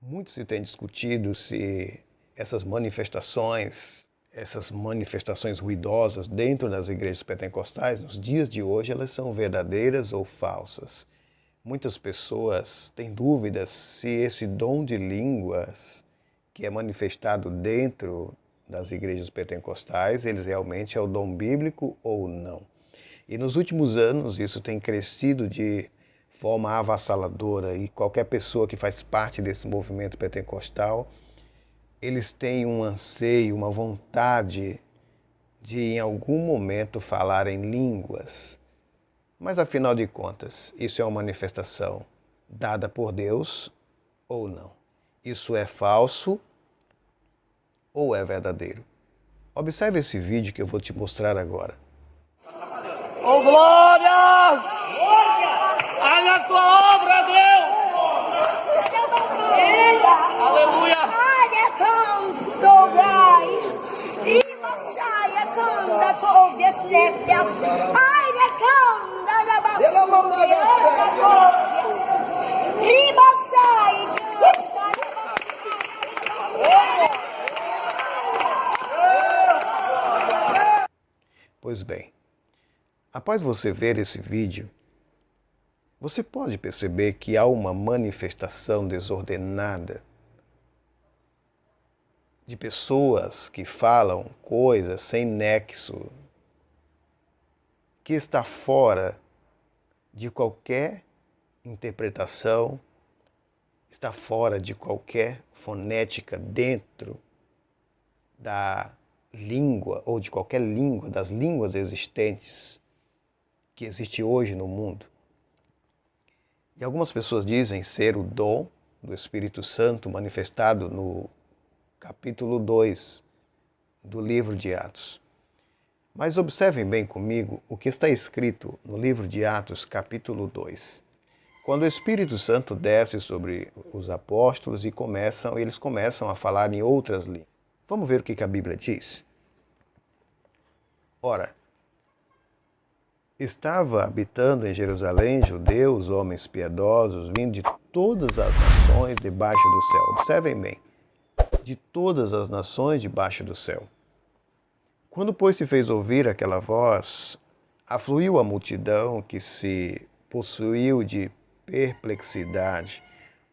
Muito se tem discutido se essas manifestações ruidosas dentro das igrejas pentecostais, nos dias de hoje, elas são verdadeiras ou falsas. Muitas pessoas têm dúvidas se esse dom de línguas que é manifestado dentro das igrejas pentecostais, eles realmente é o dom bíblico ou não. E nos últimos anos isso tem crescido de forma avassaladora e qualquer pessoa que faz parte desse movimento pentecostal, eles têm um anseio, uma vontade de em algum momento falar em línguas. Mas afinal de contas, isso é uma manifestação dada por Deus ou não? Isso é falso ou é verdadeiro? Observe esse vídeo que eu vou te mostrar agora. Oh, glória! Olha a tua obra, Deus! Aleluia! Pois bem, após você ver esse vídeo, você pode perceber que há uma manifestação desordenada de pessoas que falam coisas sem nexo, que está fora de qualquer interpretação, está fora de qualquer fonética dentro da língua ou de qualquer língua, das línguas existentes que existe hoje no mundo. E algumas pessoas dizem ser o dom do Espírito Santo manifestado no capítulo 2 do livro de Atos. Mas observem bem comigo o que está escrito no livro de Atos, capítulo 2. Quando o Espírito Santo desce sobre os apóstolos e eles começam a falar em outras línguas. Vamos ver o que a Bíblia diz? Ora, estava habitando em Jerusalém judeus, homens piedosos, vindo de todas as nações debaixo do céu. Observem bem, de todas as nações debaixo do céu. Quando, pois, se fez ouvir aquela voz, afluiu a multidão que se possuiu de perplexidade,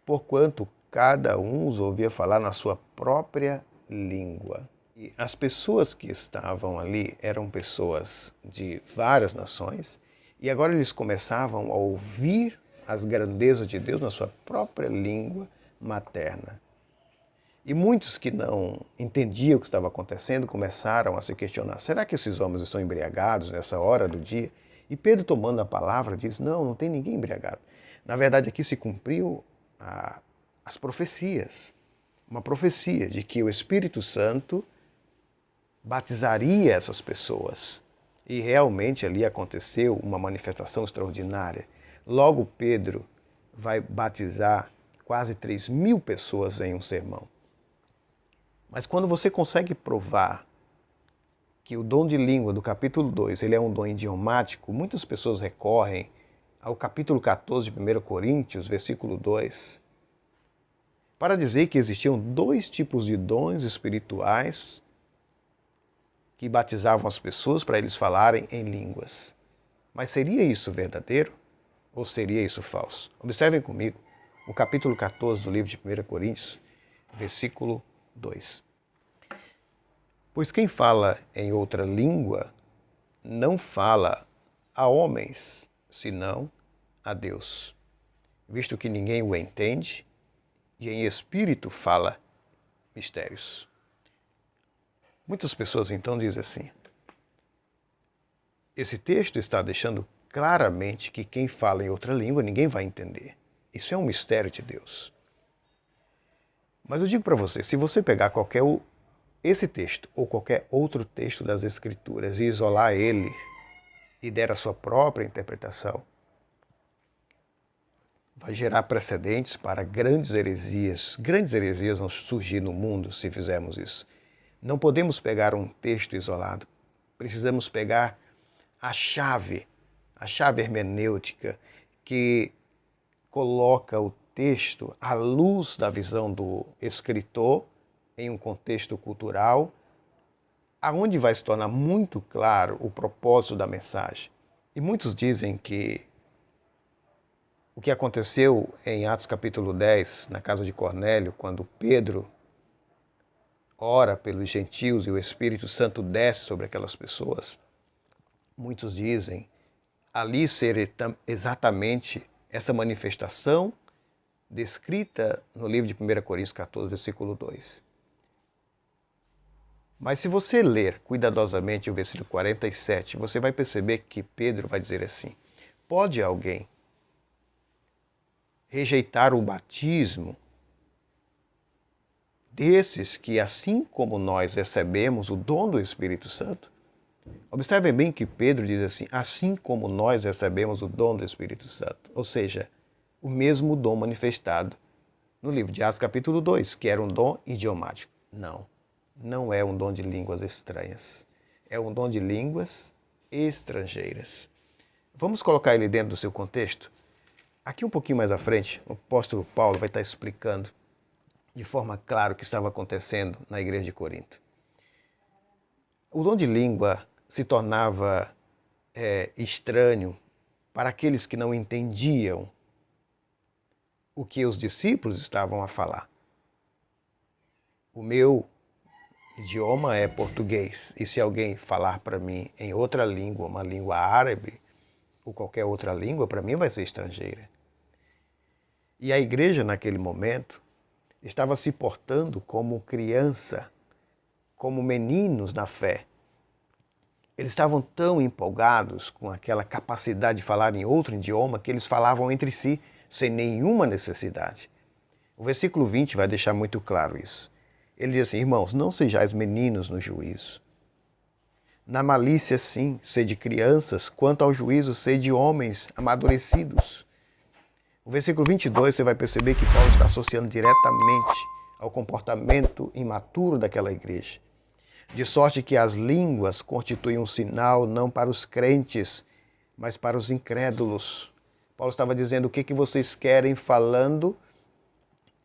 porquanto cada um os ouvia falar na sua própria língua. E as pessoas que estavam ali eram pessoas de várias nações, e agora eles começavam a ouvir as grandezas de Deus na sua própria língua materna. E muitos que não entendiam o que estava acontecendo começaram a se questionar: será que esses homens estão embriagados nessa hora do dia? E Pedro, tomando a palavra, diz: não tem ninguém embriagado. Na verdade, aqui se cumpriu as profecias. Uma profecia de que o Espírito Santo batizaria essas pessoas. E realmente ali aconteceu uma manifestação extraordinária. Logo Pedro vai batizar quase 3.000 pessoas em um sermão. Mas quando você consegue provar que o dom de língua do capítulo 2 ele é um dom idiomático, muitas pessoas recorrem ao capítulo 14 de 1 Coríntios, versículo 2, para dizer que existiam dois tipos de dons espirituais que batizavam as pessoas para eles falarem em línguas. Mas seria isso verdadeiro ou seria isso falso? Observem comigo o capítulo 14 do livro de 1 Coríntios, versículo 2. Pois quem fala em outra língua não fala a homens, senão a Deus, visto que ninguém o entende, e em espírito fala mistérios. Muitas pessoas então dizem assim: esse texto está deixando claramente que quem fala em outra língua ninguém vai entender. Isso é um mistério de Deus. Mas eu digo para você, se você pegar esse texto ou qualquer outro texto das Escrituras e isolar ele e der a sua própria interpretação, vai gerar precedentes para grandes heresias. Grandes heresias vão surgir no mundo se fizermos isso. Não podemos pegar um texto isolado. Precisamos pegar a chave hermenêutica que coloca o contexto, à luz da visão do escritor, em um contexto cultural, aonde vai se tornar muito claro o propósito da mensagem. E muitos dizem que o que aconteceu em Atos capítulo 10, na casa de Cornélio, quando Pedro ora pelos gentios e o Espírito Santo desce sobre aquelas pessoas, muitos dizem ali ser exatamente essa manifestação descrita no livro de 1 Coríntios 14, versículo 2. Mas se você ler cuidadosamente o versículo 47, você vai perceber que Pedro vai dizer assim: pode alguém rejeitar o batismo desses que, assim como nós recebemos o dom do Espírito Santo? Observem bem que Pedro diz assim como nós recebemos o dom do Espírito Santo. Ou seja, o mesmo dom manifestado no livro de Atos capítulo 2, que era um dom idiomático. Não é um dom de línguas estranhas. É um dom de línguas estrangeiras. Vamos colocar ele dentro do seu contexto? Aqui um pouquinho mais à frente, o apóstolo Paulo vai estar explicando de forma clara o que estava acontecendo na igreja de Corinto. O dom de língua se tornava estranho para aqueles que não entendiam o que os discípulos estavam a falar. O meu idioma é português, e se alguém falar para mim em outra língua, uma língua árabe ou qualquer outra língua, para mim vai ser estrangeira. E a igreja naquele momento estava se portando como criança, como meninos na fé. Eles estavam tão empolgados com aquela capacidade de falar em outro idioma que eles falavam entre si sem nenhuma necessidade. O versículo 20 vai deixar muito claro isso. Ele diz assim: irmãos, não sejais meninos no juízo. Na malícia, sim, sede crianças, quanto ao juízo, sede homens amadurecidos. O versículo 22 você vai perceber que Paulo está associando diretamente ao comportamento imaturo daquela igreja. De sorte que as línguas constituem um sinal não para os crentes, mas para os incrédulos. Paulo estava dizendo: o que vocês querem falando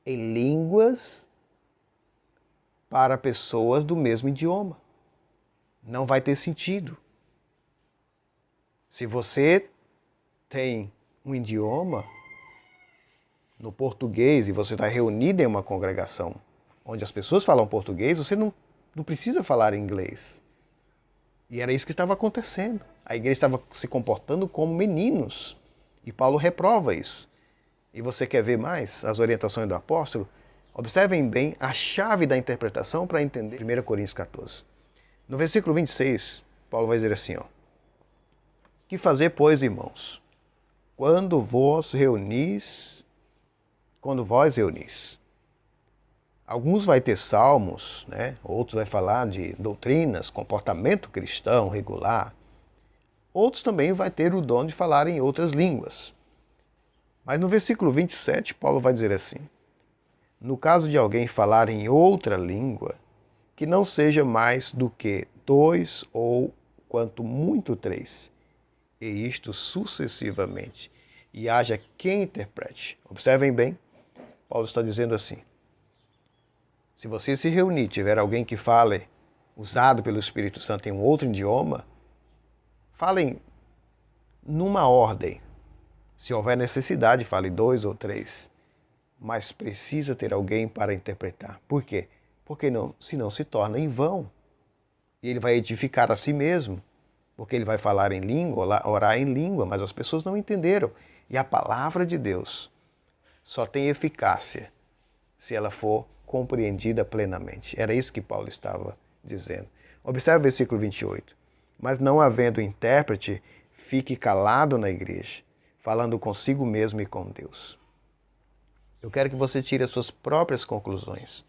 em línguas para pessoas do mesmo idioma? Não vai ter sentido. Se você tem um idioma no português e você está reunido em uma congregação onde as pessoas falam português, você não precisa falar inglês. E era isso que estava acontecendo. A igreja estava se comportando como meninos. E Paulo reprova isso. E você quer ver mais as orientações do apóstolo? Observem bem a chave da interpretação para entender 1 Coríntios 14. No versículo 26, Paulo vai dizer assim: que fazer, pois, irmãos, quando vós reunis. Alguns vai ter salmos, né? Outros vai falar de doutrinas, comportamento cristão regular. Outros também vai ter o dom de falar em outras línguas. Mas no versículo 27, Paulo vai dizer assim: no caso de alguém falar em outra língua, que não seja mais do que 2 ou, quanto muito, 3, e isto sucessivamente, e haja quem interprete. Observem bem, Paulo está dizendo assim: se você se reunir, tiver alguém que fale, usado pelo Espírito Santo em um outro idioma, falem numa ordem. Se houver necessidade, fale 2 ou 3. Mas precisa ter alguém para interpretar. Por quê? Porque senão se torna em vão. E ele vai edificar a si mesmo. Porque ele vai falar em língua, orar em língua, mas as pessoas não entenderam. E a palavra de Deus só tem eficácia se ela for compreendida plenamente. Era isso que Paulo estava dizendo. Observe o versículo 28. Mas não havendo intérprete, fique calado na igreja, falando consigo mesmo e com Deus. Eu quero que você tire as suas próprias conclusões.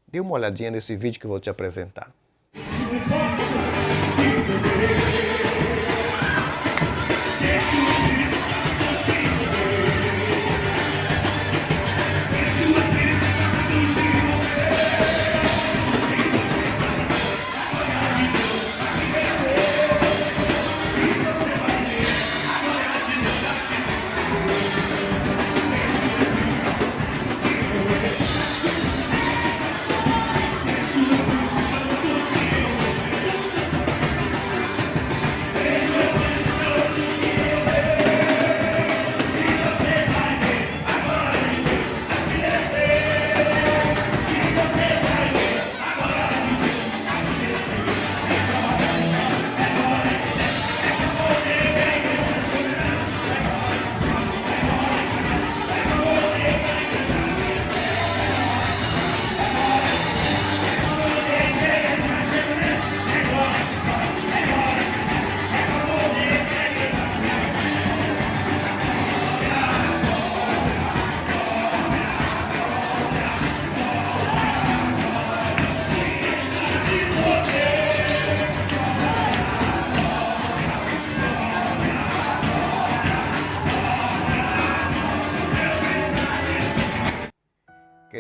Dê uma olhadinha nesse vídeo que eu vou te apresentar.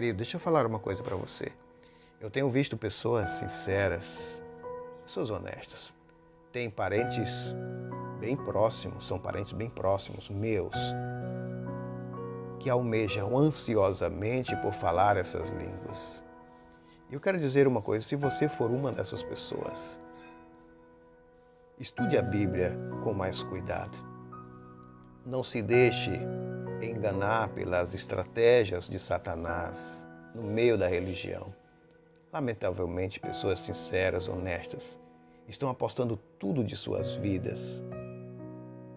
Querido, deixa eu falar uma coisa para você. Eu tenho visto pessoas sinceras, pessoas honestas. Tem parentes bem próximos, são parentes bem próximos meus, que almejam ansiosamente por falar essas línguas. E eu quero dizer uma coisa, se você for uma dessas pessoas, estude a Bíblia com mais cuidado. Não se deixe enganar pelas estratégias de Satanás no meio da religião. Lamentavelmente, pessoas sinceras, honestas, estão apostando tudo de suas vidas,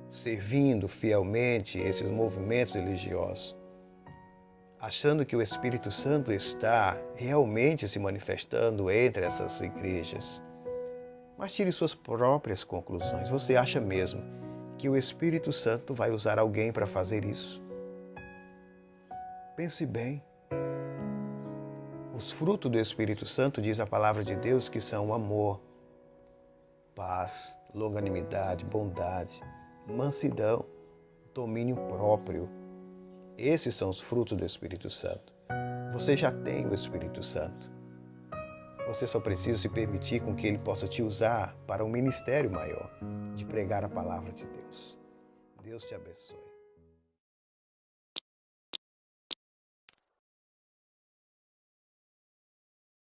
servindo fielmente esses movimentos religiosos, achando que o Espírito Santo está realmente se manifestando entre essas igrejas. Mas tire suas próprias conclusões. Você acha mesmo que o Espírito Santo vai usar alguém para fazer isso? Pense bem. Os frutos do Espírito Santo, diz a palavra de Deus, que são amor, paz, longanimidade, bondade, mansidão, domínio próprio. Esses são os frutos do Espírito Santo. Você já tem o Espírito Santo. Você só precisa se permitir com que Ele possa te usar para um ministério maior, de pregar a palavra de Deus. Deus te abençoe.